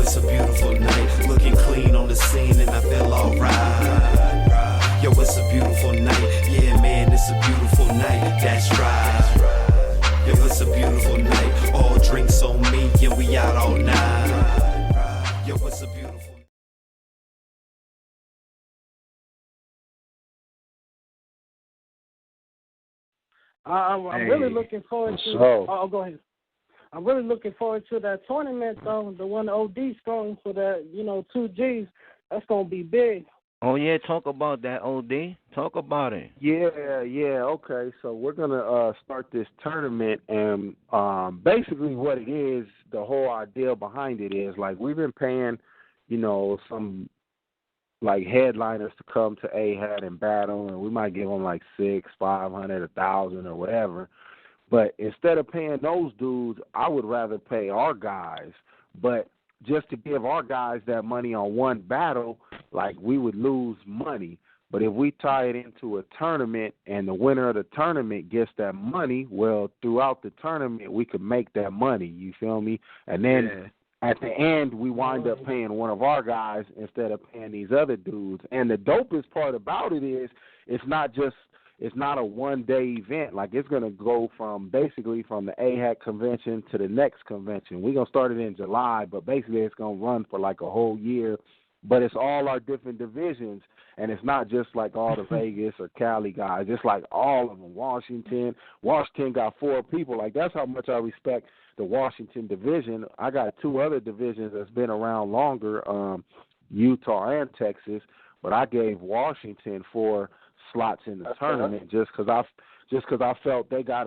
it's a beautiful night. Looking clean on the scene and I feel alright. Yo, it's a beautiful night. Yeah, man, it's a beautiful night. That's right. Yo, it's a beautiful night. All drinks on me, and we out all night. Yo, it's a beautiful night. I'm really looking forward to. Oh, go ahead. I'm really looking forward to that tournament, though. The one OD's throwing for that, 2Gs. That's gonna be big. Oh yeah, talk about that, OD. Talk about it. Yeah. Okay, so we're gonna start this tournament, and basically what it is, the whole idea behind it is like we've been paying, some like headliners to come to Ahat and battle, and we might give them like 600, 500, 1,000 or whatever. But instead of paying those dudes, I would rather pay our guys. But just to give our guys that money on one battle, like we would lose money. But if we tie it into a tournament and the winner of the tournament gets that money, well, throughout the tournament we could make that money. You feel me? And then at the end we wind up paying one of our guys instead of paying these other dudes. And the dopest part about it is it's not a one-day event. Like, it's going to go from the AHAC convention to the next convention. We're going to start it in July, but basically it's going to run for like a whole year. But it's all our different divisions, and it's not just like all the Vegas or Cali guys. It's like all of them. Washington got 4 people. Like, that's how much I respect the Washington division. I got 2 other divisions that's been around longer, Utah and Texas, but I gave Washington 4 slots in the tournament just because I felt they got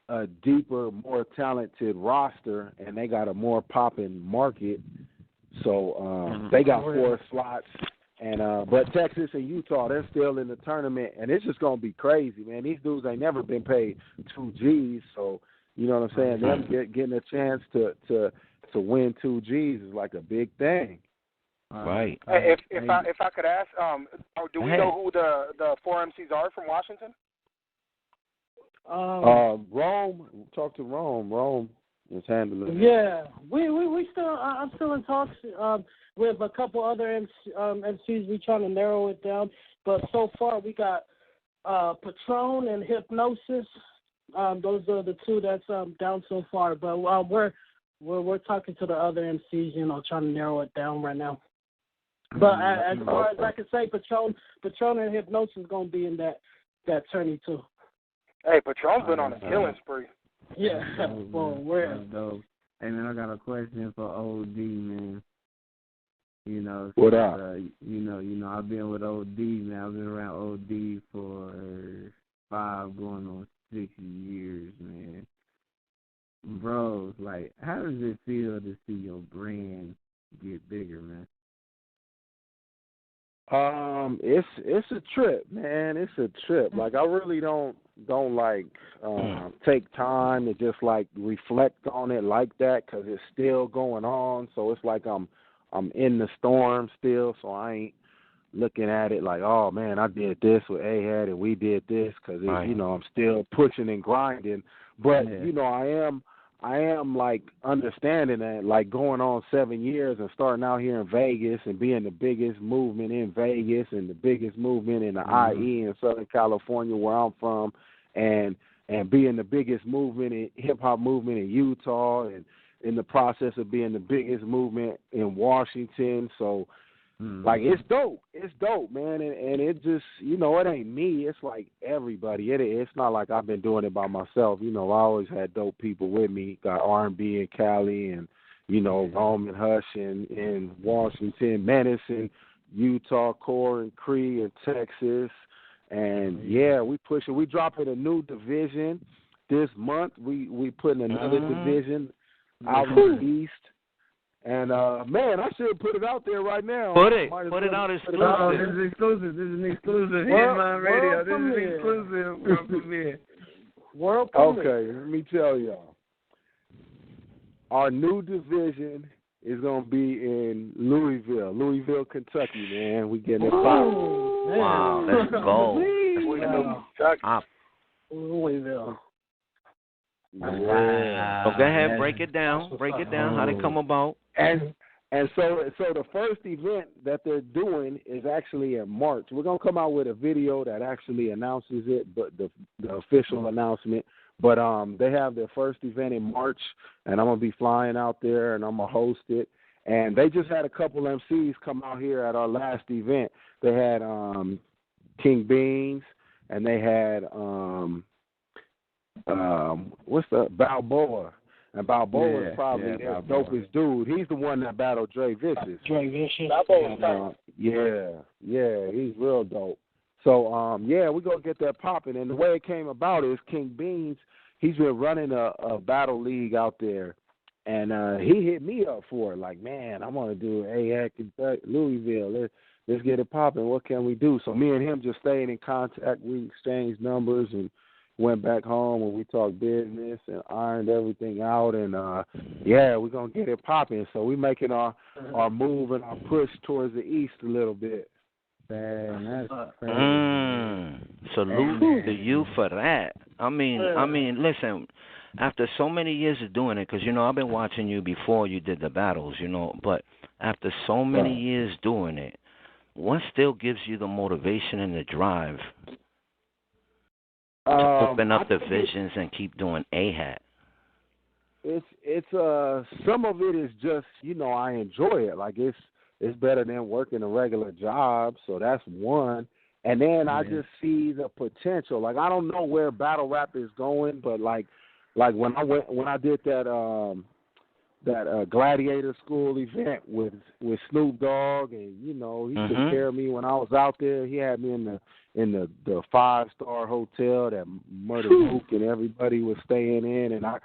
a deeper, more talented roster, and they got a more popping market. So they got 4 slots, and but Texas and Utah, they're still in the tournament, and it's just gonna be crazy, man. These dudes ain't never been paid 2 Gs, so you know what I'm saying. Them getting a chance to win 2 Gs is like a big thing. Right. Hey, if I could ask, do we know who the 4 MCs are from Washington? Rome. Talk to Rome. Rome is handling it. Yeah, we still. I'm still in talks with a couple other MCs. We trying to narrow it down, but so far we got Patron and Hypnosis. Those are the 2 that's down so far. But we're talking to the other MCs. Trying to narrow it down right now. But as far as I can say, Patron and Hypnosis is going to be in that tourney too. Hey, Patron's been on a killing spree. Yeah, well, where? Hey man, I got a question for OD, man. What up? I've been with OD, man. I've been around OD for 5 going on 6 years, man. Bro, like, how does it feel to see your brand get bigger, man? It's a trip, man. It's a trip. Like, I really don't like take time to just like reflect on it like that, because it's still going on. So it's like I'm in the storm still. So I ain't looking at it like, oh man, I did this with Ahat and we did this, because I'm still pushing and grinding. But I am like understanding that, like, going on 7 years and starting out here in Vegas and being the biggest movement in Vegas and the biggest movement in the IE in Southern California where I'm from, and being the biggest movement in hip-hop movement in Utah, and in the process of being the biggest movement in Washington. So, like, it's dope. It's dope, man. And it just, it ain't me. It's like everybody. It's not like I've been doing it by myself. I always had dope people with me. Got R&B in Cali, and, Roman Hush in Washington, Menace in Utah, Core and Cree in Texas. And, we pushing. We dropping a new division this month. We putting another division out in the East. And, man, I should put it out there right now. Put it out exclusive. Oh, this is exclusive. This is an exclusive Headline Radio. This is exclusive world premiere. World premiere. Okay, let me tell y'all. Our new division is going to be in Louisville, Kentucky, man. We getting it popping. Wow, let's go. Louisville. Wow. So go ahead, break it down. How they come about. And And so the first event that they're doing is actually in March. We're gonna come out with a video that actually announces it, but the official announcement. But they have their first event in March, and I'm gonna be flying out there and I'm gonna host it. And they just had a couple MCs come out here at our last event. They had King Beans, and they had what's the Balboa. And Balboa is probably their dopest dude. He's the one that battled Dre Vicious. Dre Vicious. Yeah, he's real dope. So, we're going to get that popping. And the way it came about is King Beans, he's been running a battle league out there. And he hit me up for it. Like, man, I want to do Ahat in Louisville. Let's get it popping. What can we do? So me and him just stayed in contact. We exchanged numbers and went back home and we talked business and ironed everything out. And, we're going to get it popping. So we're making our move and our push towards the east a little bit. Man, that's crazy. Salute to you for that. I mean, listen, after so many years of doing it, because, I've been watching you before you did the battles, but after so many years doing it, what still gives you the motivation and the drive to open up the visions and keep doing Ahat? It's some of it is just, I enjoy it. Like it's better than working a regular job, so that's one. And then I just see the potential. Like I don't know where battle rap is going, but like when I did that Gladiator School event with Snoop Dogg, and he took care of me when I was out there. He had me in the 5-star hotel that Murder Mook and everybody was staying in, and I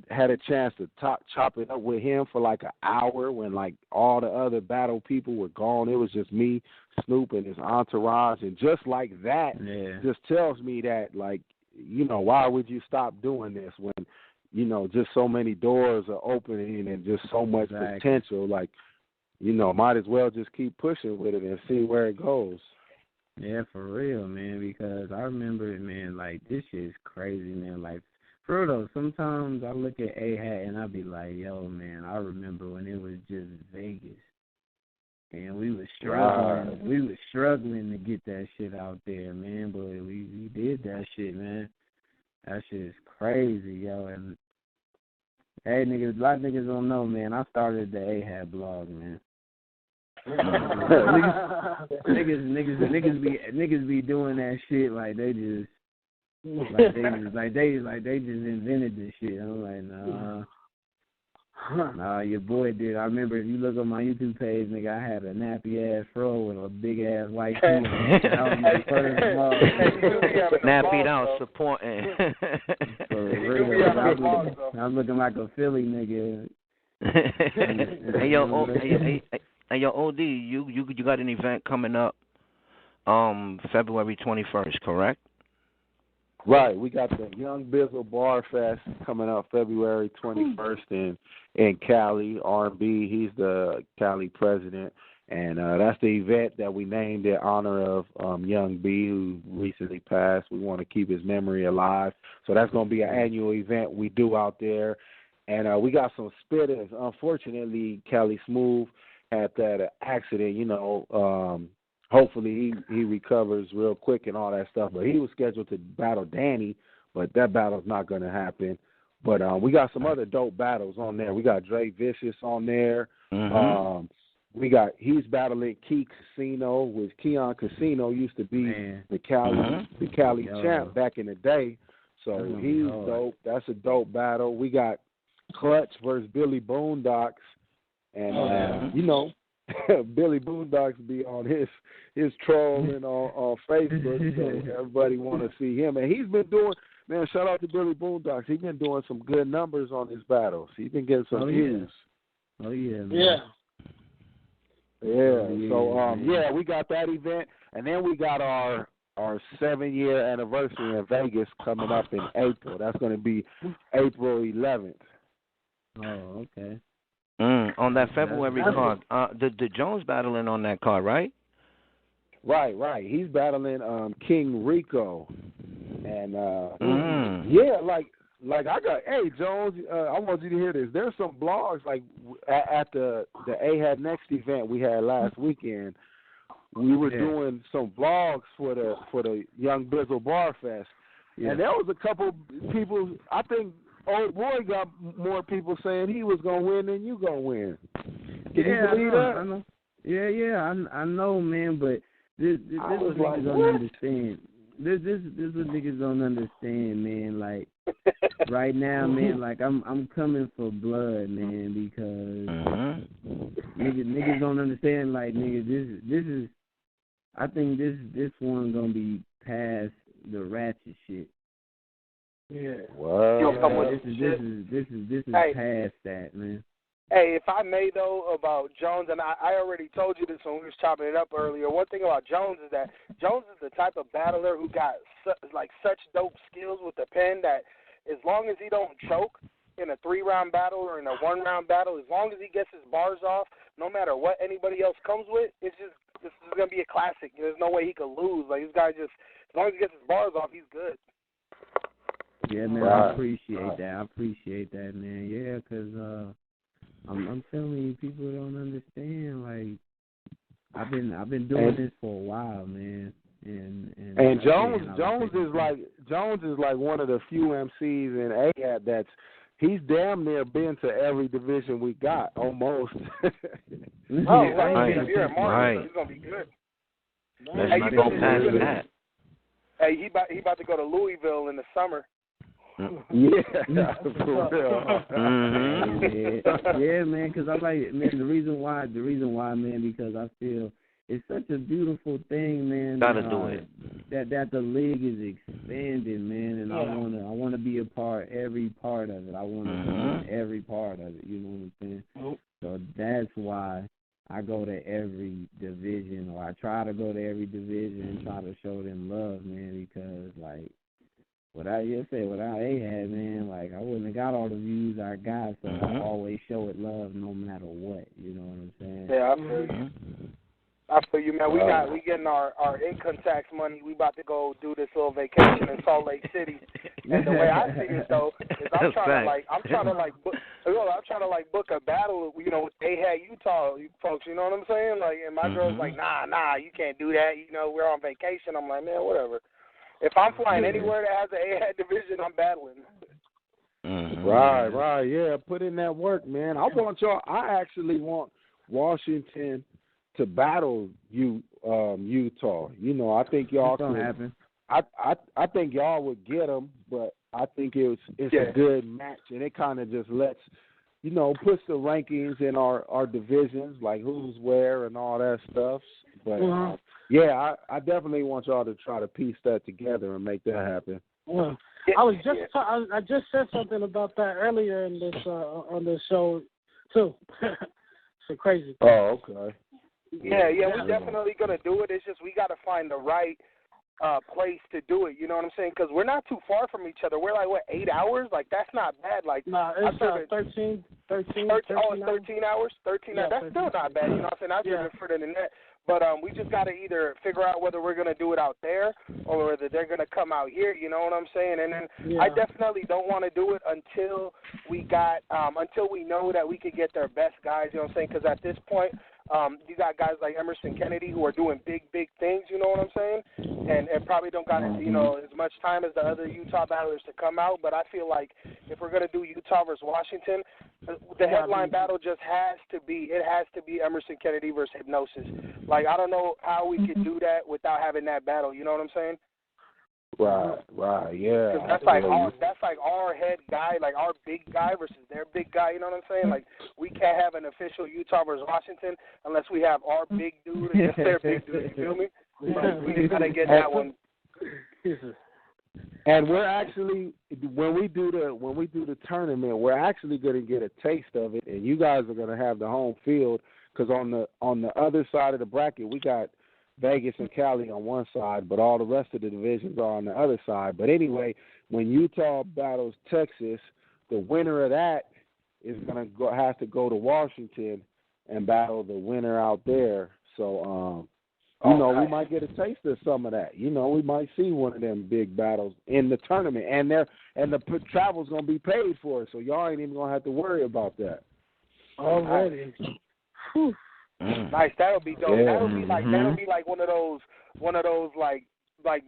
had a chance to chop it up with him for like an hour when like all the other battle people were gone. It was just me, Snoop, and his entourage, and just like that, just tells me that like why would you stop doing this when just so many doors are opening and just so much potential. Like, might as well just keep pushing with it and see where it goes. Yeah, for real, man, because I remember it, man, like, this shit is crazy, man. Like, for real, though, sometimes I look at Ahat and I be like, yo, man, I remember when it was just Vegas. And we was struggling. We was struggling to get that shit out there, man, but we did that shit, man. That shit is crazy, yo, and hey, niggas, a lot of niggas don't know, man. I started the Ahat blog, man. niggas be doing that shit like they just invented this shit. I'm like, nah, your boy did. I remember if you look on my YouTube page, nigga, I had a nappy ass fro with a big ass white tee. I was my first nappied out, supporting. I'm looking like a Philly nigga. Hey, yo, OD, you got an event coming up February 21st, correct? Right. We got the Young Bizzle Bar Fest coming up February 21st in Cali. R&B, he's the Cali president. And that's the event that we named in honor of Young B, who recently passed. We want to keep his memory alive. So that's going to be an annual event we do out there. And we got some spitters. Unfortunately, Cali Smooth had that accident, hopefully he recovers real quick and all that stuff. But he was scheduled to battle Danny, but that battle's not going to happen. But we got some other dope battles on there. We got Dre Vicious on there. He's battling Key Casino, which Keon Casino used to be the Cali champ back in the day. So he's dope. That's a dope battle. We got Clutch versus Billy Boondocks. And, Billy Boondocks be on his trolling on Facebook, so everybody want to see him. And he's been doing, man, shout out to Billy Boondocks. He's been doing some good numbers on his battles. He's been getting some views. Oh, yeah, man. Yeah. So, we got that event. And then we got our 7-year anniversary in Vegas coming up in April. That's going to be April 11th. Oh, okay. On that February card, the Jones battling on that card, right? Right. He's battling King Rico, and like hey Jones, I want you to hear this. There's some blogs like at the Ahat Next event we had last weekend. We were doing some vlogs for the Young Bizzle Bar Fest, and there was a couple people. I think old boy got more people saying he was gonna win than you gonna win. Can you believe that? I know. Yeah, I know, man. But this what niggas don't understand. This what niggas don't understand, man. Like right now, man. Like I'm coming for blood, man, because niggas don't understand. Like nigga, this is. I think this one gonna be past the ratchet shit. Yeah. Wow. This is past that, man. Hey, if I may though about Jones, and I already told you this when we was chopping it up earlier. One thing about Jones is that Jones is the type of battler who got such dope skills with the pen that as long as he don't choke in a 3-round battle or in a 1-round battle, as long as he gets his bars off, no matter what anybody else comes with, this is gonna be a classic. There's no way he could lose. Like this guy just, as long as he gets his bars off, he's good. Yeah, man, I appreciate that, man. Yeah, 'cause I'm telling you, people don't understand. Like I've been doing this for a while, man. And Jones is like one of the few MCs in Ahat he's damn near been to every division we got, almost. Right. If you're at Martin, he's gonna be good. Let's not go past that. Hey, he about to go to Louisville in the summer. Yeah, for real. Yeah, man. Because I like, man. The reason why, man, because I feel it's such a beautiful thing, man. Gotta do it. That the league is expanding, man, and I wanna be a part, every part of it. I wanna be in every part of it. You know what I'm saying? So that's why I go to every division, or I try to go to every division and try to show them love, man. Because like. Without Ahat, man, like I wouldn't have got all the views I got, so I always show it love no matter what. You know what I'm saying? Yeah, I feel you. I feel you, man. We getting our income tax money. We about to go do this little vacation in Salt Lake City. And the way I see it though is I'm trying to book a battle, you know, with Ahat Utah folks. You know what I'm saying? Like, and my girl's like, nah, you can't do that. You know, we're on vacation. I'm like, man, whatever. If I'm flying anywhere that has an Ahat division, I'm battling. Right, yeah. Put in that work, man. I actually want Washington to battle Utah. You know, I think y'all could happen. I think y'all would get them, but I think it's a good match, and it kind of just lets, you know, puts the rankings in our divisions, like who's where and all that stuff. But yeah, I definitely want y'all to try to piece that together and make that happen. Well, I just said something about that earlier in this on this show too. It's crazy. Oh, okay. Yeah, we're definitely gonna do it. It's just we got to find the right place to do it. You know what I'm saying? Because we're not too far from each other. We're like 8 hours. Like that's not bad. Like it's 13 Oh, it's 13 hours. 13 hours. That's still not bad. You know what I'm saying? I've been further than that. But we just got to either figure out whether we're going to do it out there or whether they're going to come out here, you know what I'm saying? And then I definitely don't want to do it until we know that we could get their best guys, you know what I'm saying? Because at this point, you got guys like Emerson Kennedy who are doing big things, you know what I'm saying? And probably don't got, you know, as much time as the other Utah battlers to come out. But I feel like if we're going to do Utah versus Washington, the headline battle just has to be Emerson Kennedy versus Hypnosis. Like, I don't know how we could do that without having that battle, you know what I'm saying? Right, yeah. That's like our head guy, like our big guy versus their big guy, you know what I'm saying? Like, we can't have an official Utah versus Washington unless we have our big dude against their big dude, you feel me? Like, we just got to get that one. And we're actually, when we do the tournament, we're actually going to get a taste of it, and you guys are going to have the home field, because on the other side of the bracket, we got Vegas and Cali on one side, but all the rest of the divisions are on the other side. But anyway, when Utah battles Texas, the winner of that is going to have to go to Washington and battle the winner out there. So we might get a taste of some of that. You know, we might see one of them big battles in the tournament, and the travel's gonna be paid for it, so y'all ain't even gonna have to worry about that. Already. Nice, that'll be dope. Yeah. That'll be like one of those like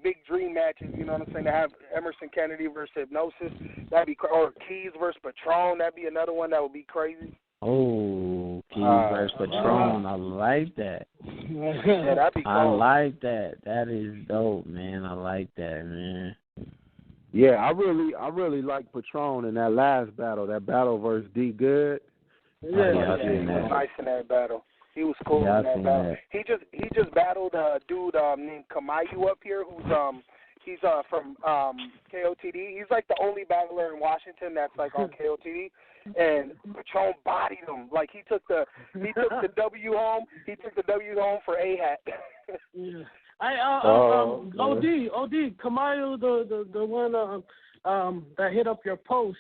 big dream matches. You know what I'm saying? To have Emerson Kennedy versus Hypnosis, that'd be or Keys versus Patron. That'd be another one that would be crazy. Oh, Keys versus Patron. I like that. Yeah, that'd be cool. I like that. That is dope, man. I like that, man. Yeah, I really like Patron in that last battle. That battle versus D Good. Yeah, he was nice in that battle. He was cool in that battle. He just battled a dude named Kamayu up here, he's from KOTD. He's like the only battler in Washington that's like on KOTD, and Patron bodied him. Like he took the W home. He took the W home for Ahat. Yeah. OD, Kamayu, the one that hit up your post.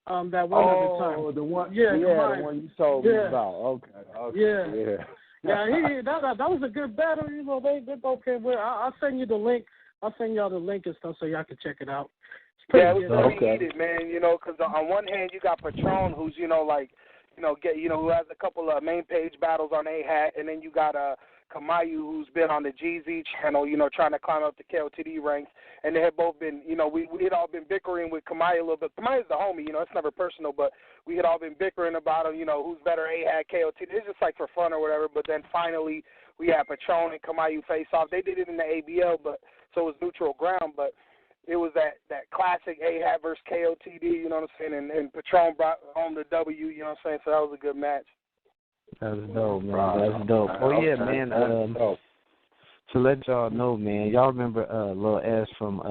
That one other time. Oh, the one. Yeah, the one you told me about. Okay. Yeah. Yeah, that was a good battle. You know, they okay. Well, I'll send you the link. I'll send y'all the link and stuff so y'all can check it out. Yeah, it was pretty heated, man. You know, because on one hand you got Patron, who's who has a couple of main page battles on Ahat, and then you got Kamayu, who's been on the GZ channel, trying to climb up the KOTD ranks, and they had both been, we had all been bickering with Kamayu a little bit. Kamayu's the homie, it's never personal, but we had all been bickering about him, who's better, Ahat, KOTD. It's just like for fun or whatever, but then finally we had Patron and Kamayu face off. They did it in the ABL, so it was neutral ground, but it was that classic Ahat versus KOTD, you know what I'm saying, and Patron brought home the W, you know what I'm saying, so that was a good match. That's dope, man. That's dope. Oh, yeah, man. To let y'all know, man, y'all remember Lil S from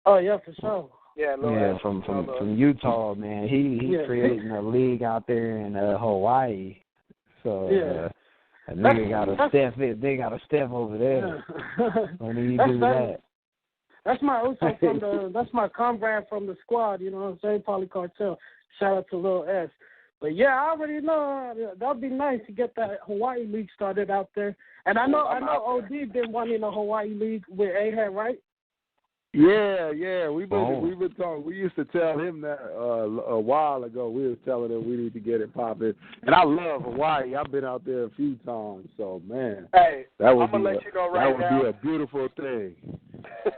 Oh, yeah, for sure. Yeah, Lil S. From Utah, man. He creating a league out there in Hawaii. So a nigga gotta step it. They gotta step over there when he do that. That's my also that's my comrade from the squad, you know what I'm saying? Poly Cartel. Shout out to Lil S. But yeah, I already know that'd be nice to get that Hawaii League started out there. And I know OD been wanting a Hawaii League with Ahat, right? Yeah. We've been talking. We used to tell him that a while ago. We was telling him we need to get it popping. And I love Hawaii. I've been out there a few times. So man, hey, that would be a beautiful thing.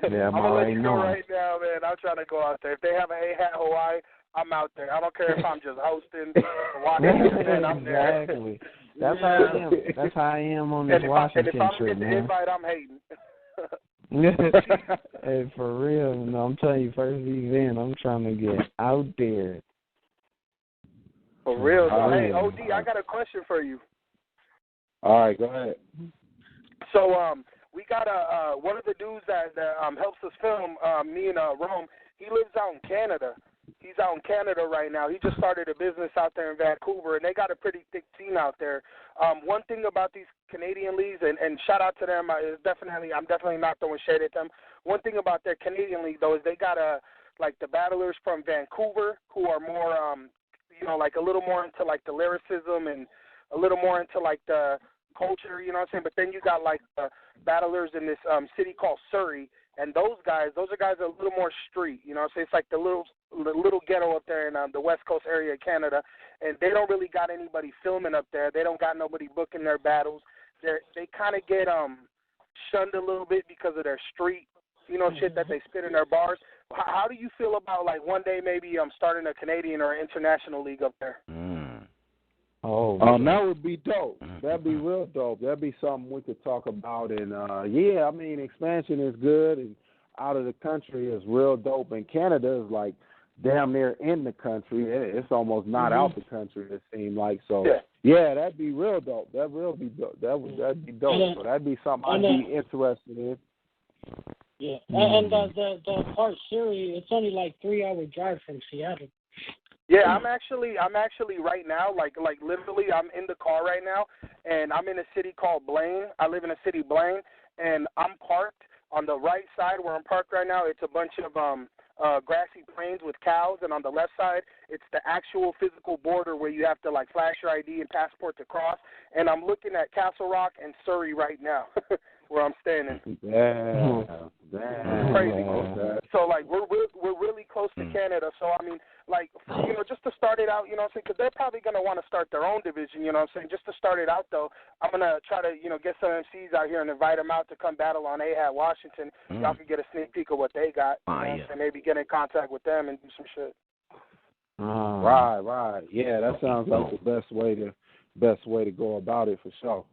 Yeah, I'm gonna let you know right now, man. I'm trying to go out there. If they have an Ahat Hawaii, I'm out there. I don't care if I'm just hosting or watching. I'm there. Exactly. That's how I am. That's how I am on this Washington trip, man. And if I'm getting the invite, I'm hating. Hey, for real, I'm telling you, first event, I'm trying to get out there. For real. So, hey, OD, I got a question for you. All right, go ahead. So, we got one of the dudes that helps us film, me and Rome. He lives out in Canada. He's out in Canada right now. He just started a business out there in Vancouver, and they got a pretty thick team out there. One thing about these Canadian leagues, and shout out to them, I'm definitely not throwing shade at them. One thing about their Canadian league, though, is they got like the battlers from Vancouver who are more, like a little more into like the lyricism and a little more into like the culture, you know what I'm saying? But then you got like the battlers in this city called Surrey. And those are guys a little more street, you know. So it's like the little ghetto up there in the West Coast area of Canada, and they don't really got anybody filming up there. They don't got nobody booking their battles. They kind of get shunned a little bit because of their street, shit that they spit in their bars. How do you feel about like one day maybe starting a Canadian or international league up there? Oh, that would be dope. That'd be real dope. That'd be something we could talk about. And expansion is good, and out of the country is real dope. And Canada is like damn near in the country. It's almost not out the country. It seemed like so. Yeah, that'd be real dope. That'd be dope. That'd be dope. So that'd be something I'd be interested in. Yeah, and the part Surrey, it's only like 3-hour drive from Seattle. Yeah, I'm actually right now, like literally, I'm in the car right now, and I'm in a city called Blaine. I live in a city, Blaine, and I'm parked on the right side where I'm parked right now. It's a bunch of grassy plains with cows, and on the left side, it's the actual physical border where you have to, like, flash your ID and passport to cross. And I'm looking at Castle Rock and Surrey right now, where I'm standing. Damn. Crazy. So, like, we're really close to Canada. So, I mean, like, just to start it out, you know what I'm saying, because they're probably going to want to start their own division, you know what I'm saying. Just to start it out, though, I'm going to try to, get some MCs out here and invite them out to come battle on Ahat, Washington. Y'all can get a sneak peek of what they got. And maybe get in contact with them and do some shit. Right. Yeah, that sounds like the best way to go about it for sure.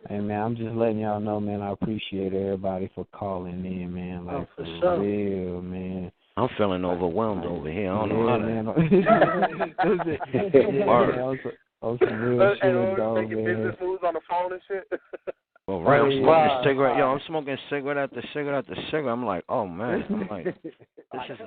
Hey, man, I'm just letting y'all know, man, I appreciate everybody for calling in, man. Like, for real, man. I'm feeling overwhelmed over here. I don't know how to. Man. On some real shit, though, making business moves on the phone and shit. Well, right, I'm smoking a cigarette. Yo, I'm smoking cigarette after cigarette after cigarette. I'm like, oh, man. I'm like, this is